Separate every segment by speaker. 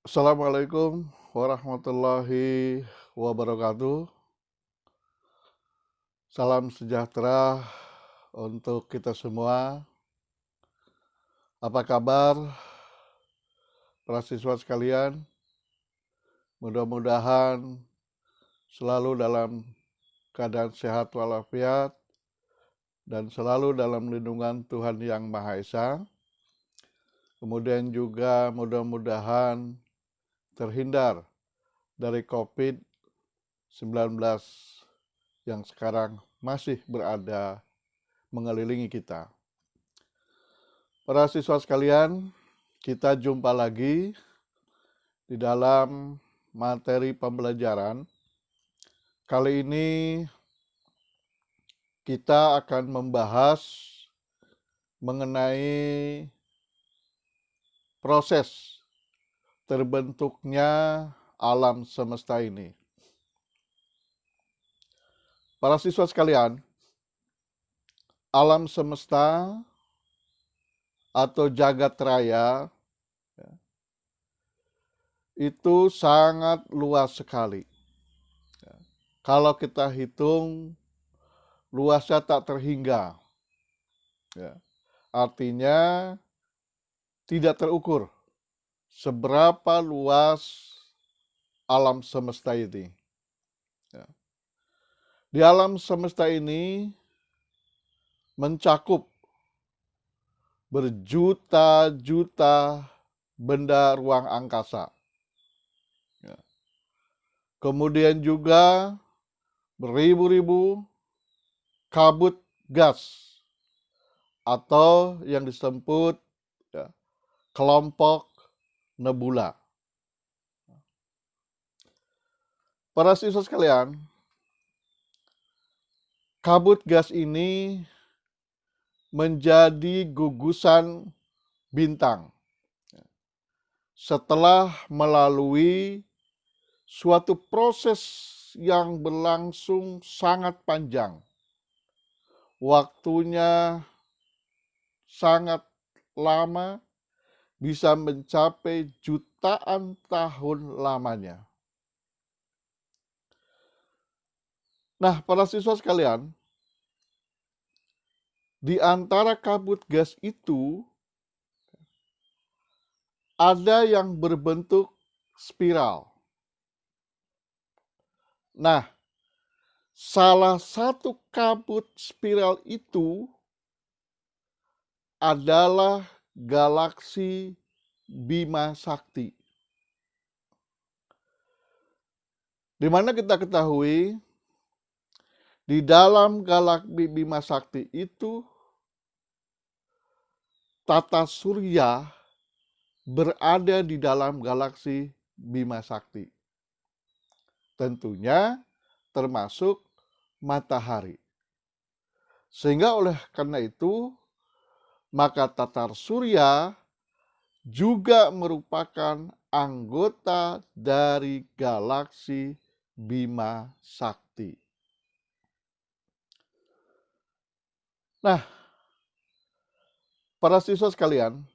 Speaker 1: Assalamualaikum warahmatullahi wabarakatuh. Salam sejahtera untuk kita semua. Apa kabar para siswa sekalian? Mudah-mudahan selalu dalam keadaan sehat walafiat dan selalu dalam lindungan Tuhan Yang Maha Esa. Kemudian juga mudah-mudahan terhindar dari COVID-19 yang sekarang masih berada mengelilingi kita. Para siswa sekalian, kita jumpa lagi di dalam materi pembelajaran. Kali ini kita akan membahas mengenai proses terbentuknya alam semesta ini. Para siswa sekalian, alam semesta atau jagat raya itu sangat luas sekali. Kalau kita hitung, luasnya tak terhingga. Artinya tidak terukur seberapa luas alam semesta ini. Di alam semesta ini mencakup berjuta-juta benda ruang angkasa. Kemudian juga beribu-ribu kabut gas atau yang disebut kelompok nebula. Para siswa sekalian, kabut gas ini menjadi gugusan bintang setelah melalui suatu proses yang berlangsung sangat panjang. Waktunya sangat lama, bisa mencapai jutaan tahun lamanya. Nah, para siswa sekalian, di antara kabut gas itu ada yang berbentuk spiral. Nah, salah satu kabut spiral itu adalah galaksi Bima Sakti. Di mana kita ketahui di dalam galaksi Bima Sakti itu tata surya berada di dalam galaksi Bima Sakti. Tentunya termasuk matahari. Sehingga oleh karena itu, maka tata surya juga merupakan anggota dari galaksi Bima Sakti. Nah, para siswa sekalian,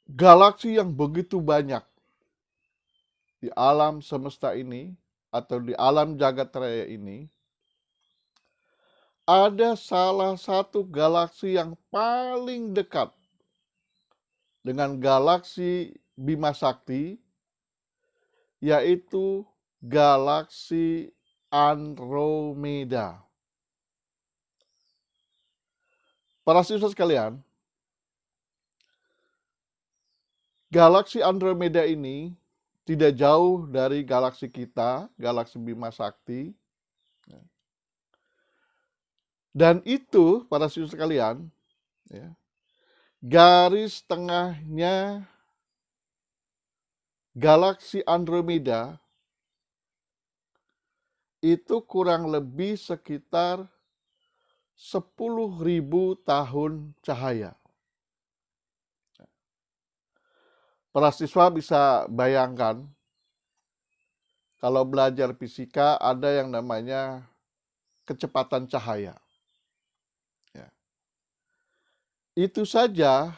Speaker 1: galaksi yang begitu banyak di alam semesta ini atau di alam jagat raya ini, ada salah satu galaksi yang paling dekat dengan galaksi Bima Sakti, yaitu galaksi Andromeda. Para siswa sekalian, galaksi Andromeda ini tidak jauh dari galaksi kita, galaksi Bima Sakti. Dan itu, para siswa sekalian, garis tengahnya galaksi Andromeda itu kurang lebih sekitar 10.000 tahun cahaya. Para siswa bisa bayangkan, kalau belajar fisika ada yang namanya kecepatan cahaya. Itu saja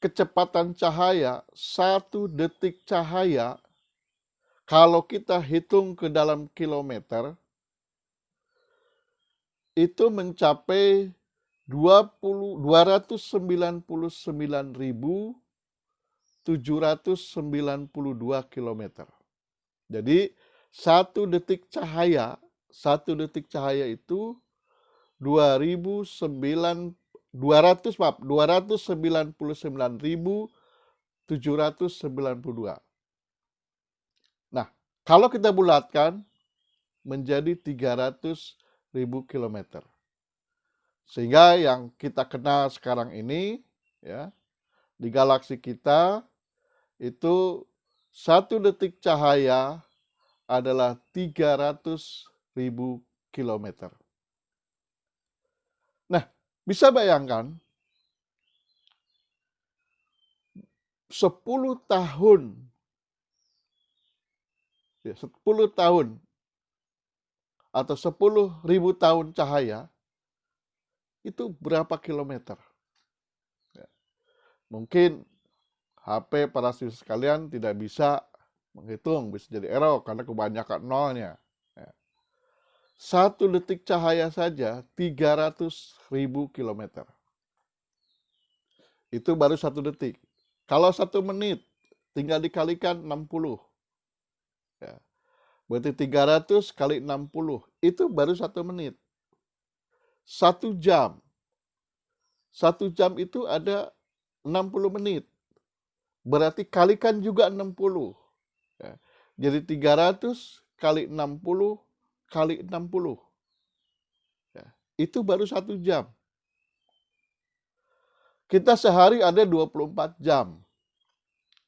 Speaker 1: kecepatan cahaya, 1 detik cahaya, kalau kita hitung ke dalam kilometer, itu mencapai 299.792 kilometer. Jadi 1 detik cahaya itu 299.792. Nah, kalau kita bulatkan menjadi 300.000 kilometer. Sehingga yang kita kenal sekarang ini, ya, di galaksi kita itu 1 detik cahaya adalah 300.000 kilometer. Nah, bisa bayangkan 10 tahun, ya, 10 tahun atau 10.000 tahun cahaya itu berapa kilometer? Ya. Mungkin HP para siswa sekalian tidak bisa menghitung, bisa jadi error karena kebanyakan nolnya. 1 detik cahaya saja 300.000 kilometer. Itu baru 1 detik. Kalau 1 menit tinggal dikalikan 60. Ya. Berarti 300 kali 60. Itu baru 1 menit. 1 jam. 1 jam itu ada 60 menit. Berarti kalikan juga 60. Ya. Jadi 300 kali 60 kali 60. Ya. Itu baru 1 jam. Kita sehari ada 24 jam.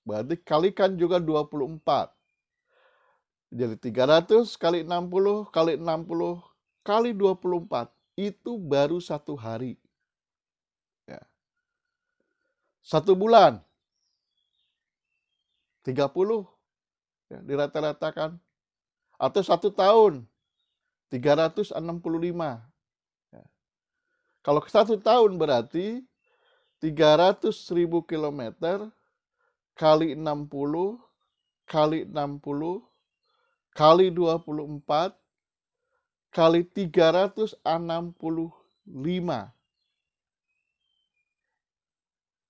Speaker 1: Berarti kalikan juga 24. Jadi 300 kali 60 kali 60 kali 24. Itu baru 1 hari. Ya. 1 bulan 30, ya, dirata-ratakan. Atau 1 tahun 365. Ya. Kalau 1 tahun berarti 300.000 kilometer kali 60 kali 60 kali 24 kali 365.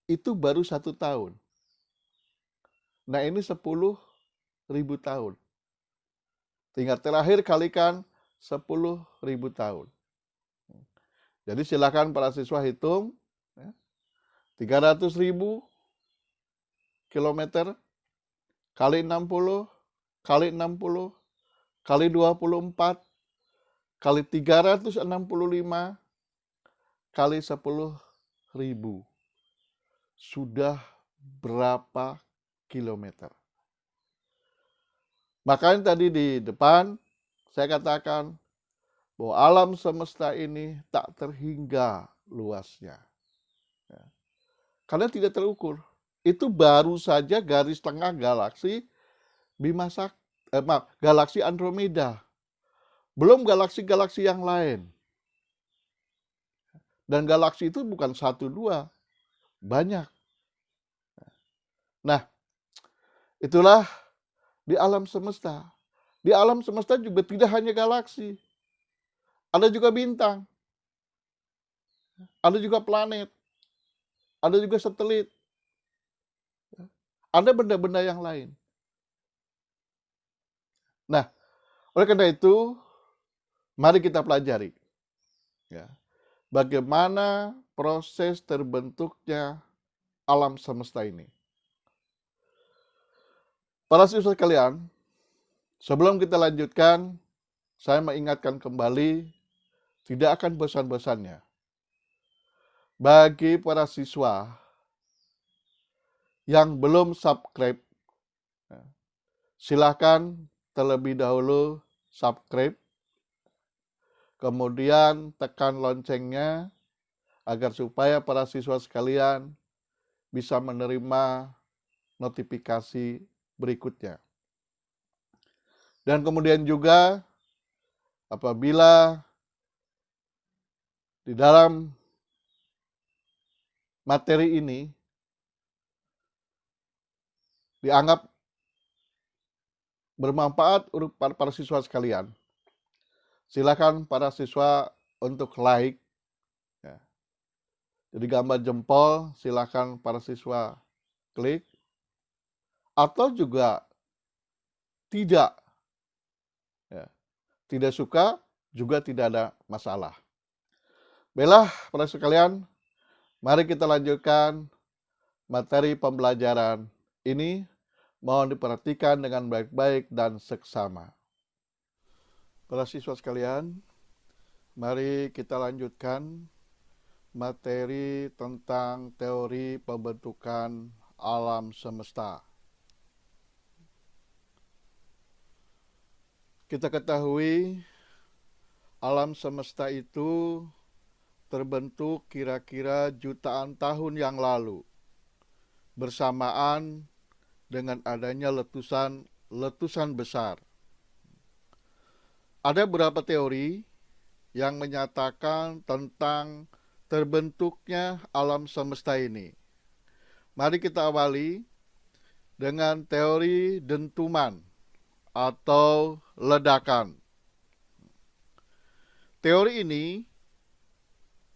Speaker 1: Itu baru 1 tahun. Nah, ini 10.000 tahun. Tinggal terakhir kalikan 10.000 tahun. Jadi silakan para siswa hitung, ya, 300.000 kilometer kali 60 kali 60 kali 24 kali 365 kali 10.000. Sudah berapa kilometer? Makanya tadi di depan saya katakan bahwa alam semesta ini tak terhingga luasnya. Ya. Karena tidak terukur. Itu baru saja garis tengah galaksi galaksi Andromeda. Belum galaksi-galaksi yang lain. Dan galaksi itu bukan 1, 2, banyak. Nah, itulah di alam semesta. Di alam semesta juga tidak hanya galaksi. Ada juga bintang. Ada juga planet. Ada juga satelit. Ada benda-benda yang lain. Nah, oleh karena itu, mari kita pelajari, ya, bagaimana proses terbentuknya alam semesta ini. Para siswa sekalian, sebelum kita lanjutkan, saya mengingatkan kembali, tidak akan bosan-bosannya bagi para siswa yang belum subscribe, silakan terlebih dahulu subscribe, kemudian tekan loncengnya agar supaya para siswa sekalian bisa menerima notifikasi berikutnya. Dan kemudian juga apabila di dalam materi ini dianggap bermanfaat untuk para siswa sekalian. Silakan para siswa untuk like. Ya. Jadi gambar jempol, silakan para siswa klik. Atau juga tidak. Ya. Tidak suka, juga tidak ada masalah. Baiklah, para sekalian, mari kita lanjutkan materi pembelajaran ini. Mohon diperhatikan dengan baik-baik dan seksama. Para siswa sekalian, mari kita lanjutkan materi tentang teori pembentukan alam semesta. Kita ketahui alam semesta itu terbentuk kira-kira jutaan tahun yang lalu, bersamaan dengan adanya letusan besar. Ada beberapa teori yang menyatakan tentang terbentuknya alam semesta ini. Mari kita awali dengan teori dentuman atau ledakan. Teori ini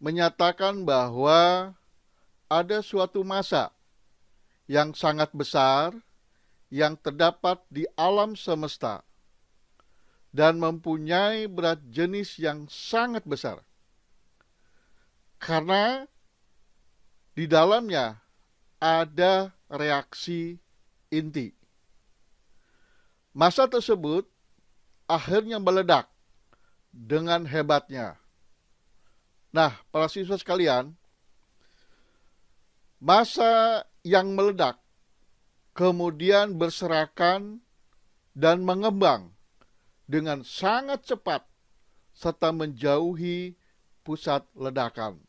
Speaker 1: menyatakan bahwa ada suatu massa yang sangat besar yang terdapat di alam semesta dan mempunyai berat jenis yang sangat besar. Karena di dalamnya ada reaksi inti. Massa tersebut akhirnya meledak dengan hebatnya. Nah, para siswa sekalian, massa yang meledak kemudian berserakan dan mengembang dengan sangat cepat serta menjauhi pusat ledakan.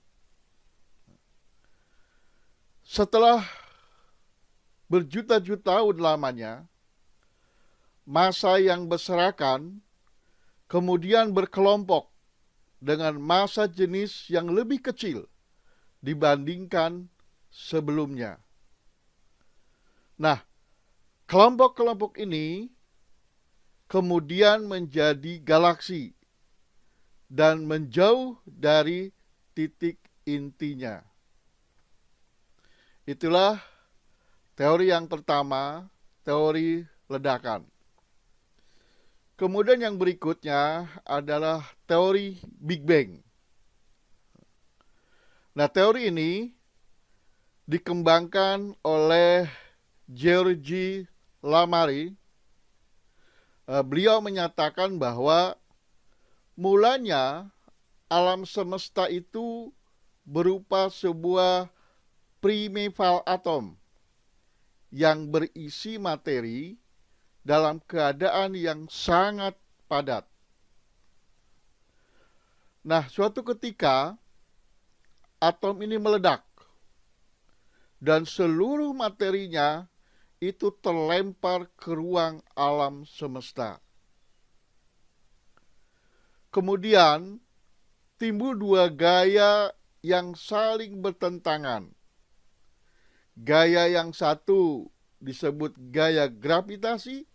Speaker 1: Setelah berjuta-juta tahun lamanya, massa yang berserakan kemudian berkelompok dengan massa jenis yang lebih kecil dibandingkan sebelumnya. Nah, kelompok-kelompok ini kemudian menjadi galaksi dan menjauh dari titik intinya. Itulah teori yang pertama, teori ledakan. Kemudian yang berikutnya adalah teori Big Bang. Nah, teori ini dikembangkan oleh Georges Lamarie. Beliau menyatakan bahwa mulanya alam semesta itu berupa sebuah primeval atom yang berisi materi dalam keadaan yang sangat padat. Nah, suatu ketika atom ini meledak dan seluruh materinya itu terlempar ke ruang alam semesta. Kemudian timbul dua gaya yang saling bertentangan. Gaya yang satu disebut gaya gravitasi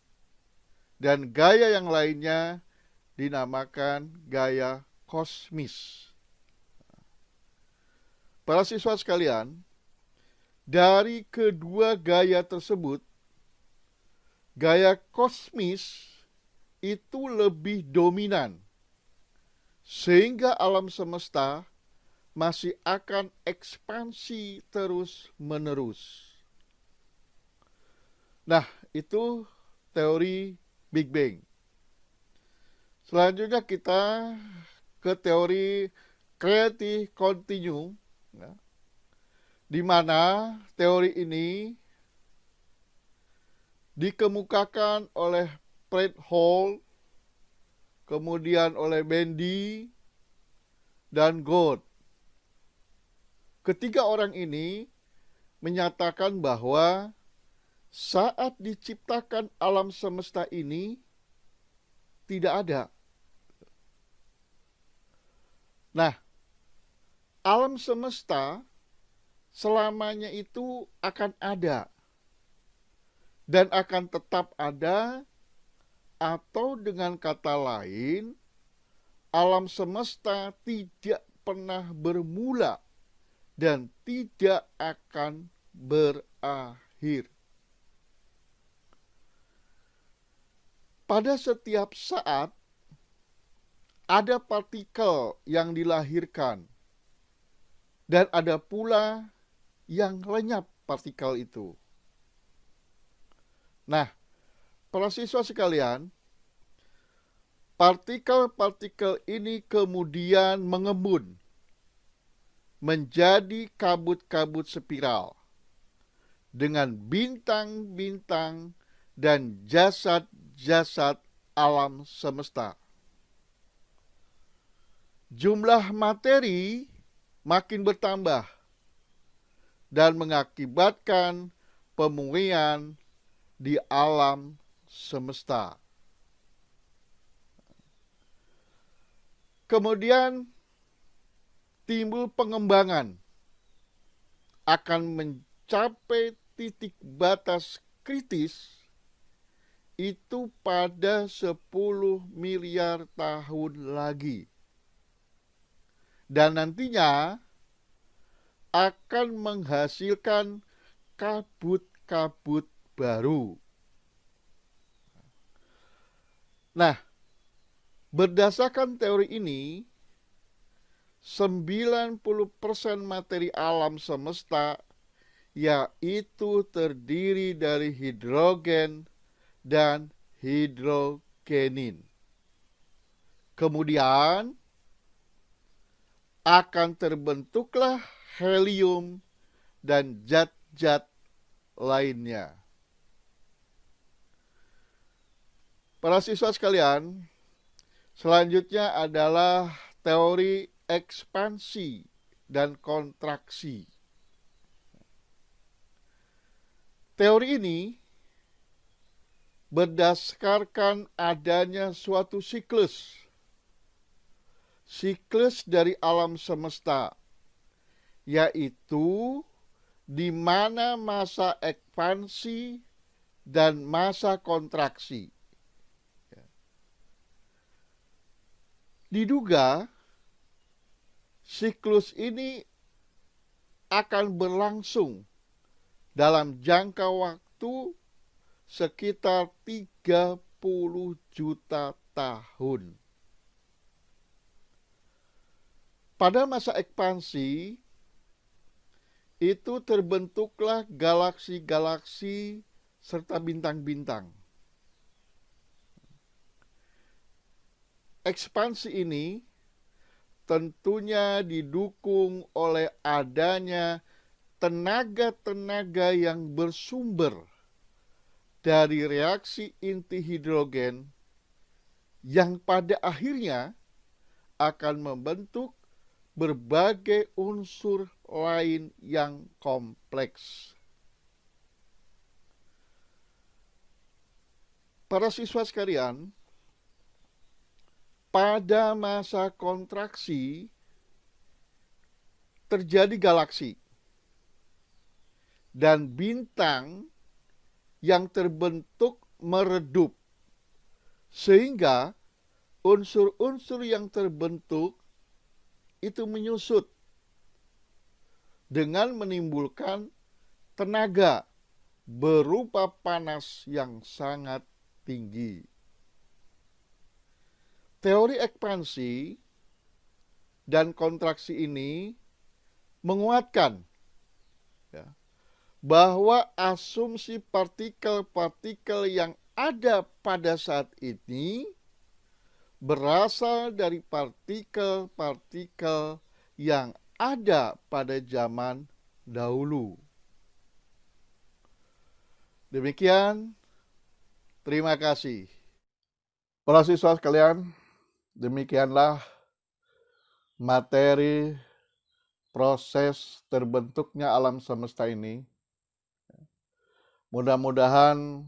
Speaker 1: dan gaya yang lainnya dinamakan gaya kosmis. Para siswa sekalian, dari kedua gaya tersebut, gaya kosmis itu lebih dominan, sehingga alam semesta masih akan ekspansi terus-menerus. Nah, itu teori Big Bang. Selanjutnya kita ke teori creative continuum, ya, di mana teori ini dikemukakan oleh Fred Hoyle, kemudian oleh Bendy dan Gould. Ketiga orang ini menyatakan bahwa saat diciptakan alam semesta ini tidak ada. Nah, alam semesta selamanya itu akan ada. dan akan tetap ada, atau dengan kata lain, alam semesta tidak pernah bermula dan tidak akan berakhir. Pada setiap saat ada partikel yang dilahirkan dan ada pula yang lenyap partikel itu. Nah, para siswa sekalian, partikel-partikel ini kemudian mengembun menjadi kabut-kabut spiral dengan bintang-bintang dan jasad-jasad alam semesta. Jumlah materi makin bertambah dan mengakibatkan pemurian di alam semesta. Kemudian timbul pengembangan akan mencapai titik batas kritis itu pada 10 miliar tahun lagi. Dan nantinya akan menghasilkan kabut-kabut baru. Nah, berdasarkan teori ini, 90% materi alam semesta yaitu terdiri dari hidrogen dan hidrogenin. Kemudian akan terbentuklah helium dan zat-zat lainnya. Para siswa sekalian, selanjutnya adalah teori ekspansi dan kontraksi. Teori ini berdasarkan adanya suatu siklus dari alam semesta, yaitu di mana masa ekspansi dan masa kontraksi. Diduga siklus ini akan berlangsung dalam jangka waktu sekitar 30 juta tahun. Pada masa ekspansi, itu terbentuklah galaksi-galaksi serta bintang-bintang. Ekspansi ini tentunya didukung oleh adanya tenaga-tenaga yang bersumber dari reaksi inti hidrogen yang pada akhirnya akan membentuk berbagai unsur lain yang kompleks. Para siswa sekalian, pada masa kontraksi terjadi galaksi dan bintang yang terbentuk meredup, sehingga unsur-unsur yang terbentuk itu menyusut dengan menimbulkan tenaga berupa panas yang sangat tinggi. Teori ekspansi dan kontraksi ini menguatkan bahwa asumsi partikel-partikel yang ada pada saat ini berasal dari partikel-partikel yang ada pada zaman dahulu. Demikian, terima kasih. Para siswa sekalian, demikianlah materi proses terbentuknya alam semesta ini. Mudah-mudahan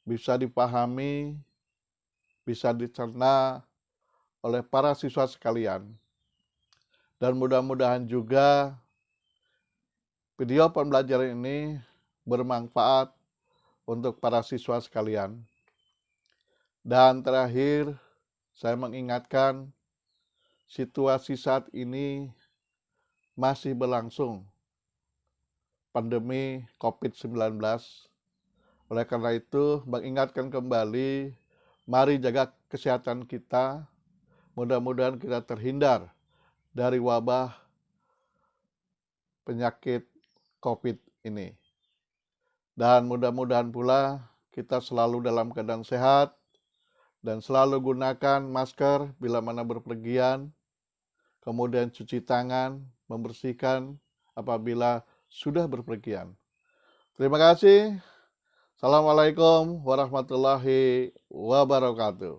Speaker 1: bisa dipahami, bisa dicerna oleh para siswa sekalian. Dan mudah-mudahan juga video pembelajaran ini bermanfaat untuk para siswa sekalian. Dan terakhir, saya mengingatkan situasi saat ini masih berlangsung pandemi COVID-19. Oleh karena itu, mengingatkan kembali, mari jaga kesehatan kita. Mudah-mudahan kita terhindar dari wabah penyakit COVID ini. Dan mudah-mudahan pula kita selalu dalam keadaan sehat dan selalu gunakan masker bila mana berpergian, kemudian cuci tangan, membersihkan apabila sudah berpergian. Terima kasih. Assalamualaikum warahmatullahi wabarakatuh.